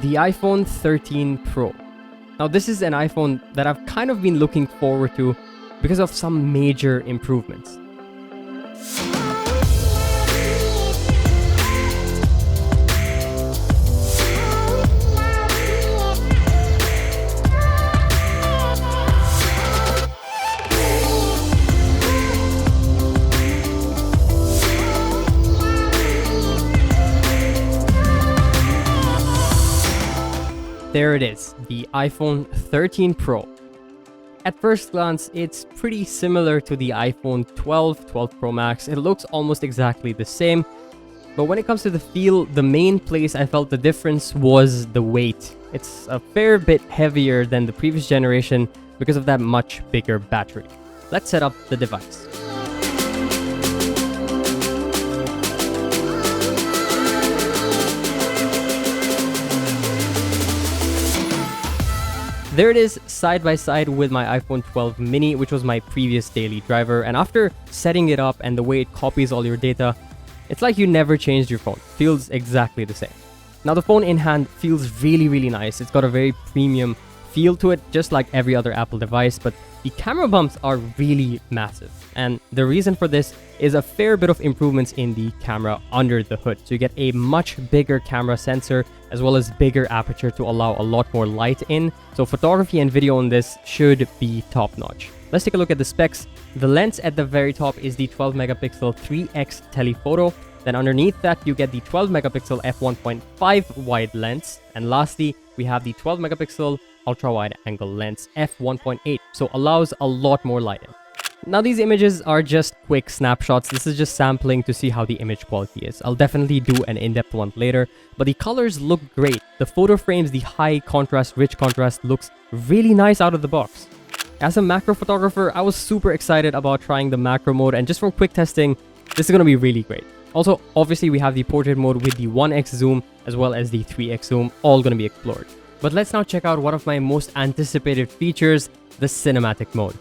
the iPhone 13 Pro. Now this is an iPhone that I've kind of been looking forward to because of some major improvements. There it is, the iPhone 13 Pro. At first glance, it's pretty similar to the iPhone 12 Pro Max. It looks almost exactly the same. But when it comes to the feel, the main place I felt the difference was the weight. It's a fair bit heavier than the previous generation because of that much bigger battery. Let's set up the device. There it is, side by side with my iPhone 12 mini, which was my previous daily driver. And after setting it up and the way it copies all your data, it's like you never changed your phone. Feels exactly the same. Now the phone in hand feels really nice. It's got a very premium feel to it, just like every other Apple device, but the camera bumps are really massive. And the reason for this is a fair bit of improvements in the camera under the hood. So you get a much bigger camera sensor as well as bigger aperture to allow a lot more light in. So photography and video on this should be top notch. Let's take a look at the specs. The lens at the very top is the 12 megapixel 3x telephoto. Then underneath that, you get the 12 megapixel f1.5 wide lens. And lastly, we have the 12 megapixel ultra wide angle lens f1.8. So allows a lot more light in. Now these images are just quick snapshots. This is just sampling to see how the image quality is. I'll definitely do an in-depth one later, but the colors look great. The photo frames, the high contrast, rich contrast looks really nice out of the box. As a macro photographer, I was super excited about trying the macro mode, and just from quick testing, this is going to be really great. Also, obviously we have the portrait mode with the 1x zoom as well as the 3x zoom, all going to be explored. But let's now check out one of my most anticipated features, the cinematic mode.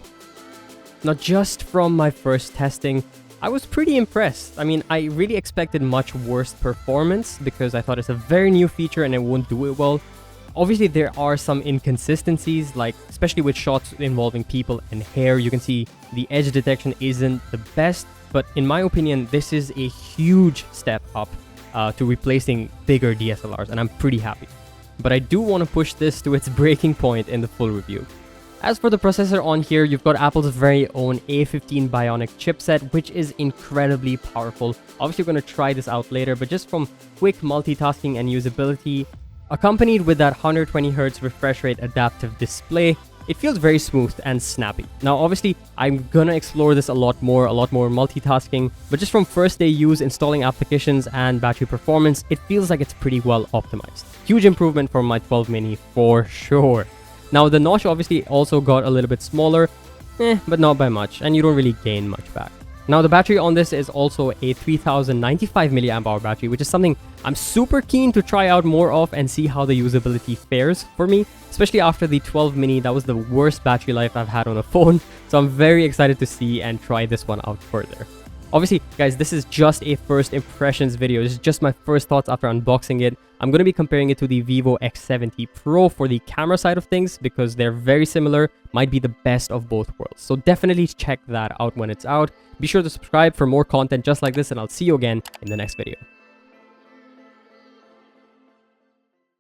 Now, just from my first testing, I was pretty impressed. I mean, I really expected much worse performance because I thought it's a very new feature and it won't do it well. Obviously, there are some inconsistencies, like especially with shots involving people and hair. You can see the edge detection isn't the best, but in my opinion, this is a huge step up to replacing bigger DSLRs, and I'm pretty happy. But I do want to push this to its breaking point in the full review. As for the processor on here, you've got Apple's very own A15 Bionic chipset, which is incredibly powerful. Obviously, we're going to try this out later, but just from quick multitasking and usability, accompanied with that 120Hz refresh rate adaptive display, it feels very smooth and snappy. Now, obviously, I'm going to explore this a lot more multitasking, but just from first day use, installing applications and battery performance, it feels like it's pretty well optimized. Huge improvement from my 12 mini for sure. Now, the notch obviously also got a little bit smaller, but not by much, and you don't really gain much back. Now, the battery on this is also a 3095 mAh battery, which is something I'm super keen to try out more of and see how the usability fares for me, especially after the 12 mini. That was the worst battery life I've had on a phone, so I'm very excited to see and try this one out further. Obviously, guys, this is just a first impressions video. This is just my first thoughts after unboxing it. I'm going to be comparing it to the Vivo X70 Pro for the camera side of things because they're very similar, might be the best of both worlds. So definitely check that out when it's out. Be sure to subscribe for more content just like this, and I'll see you again in the next video.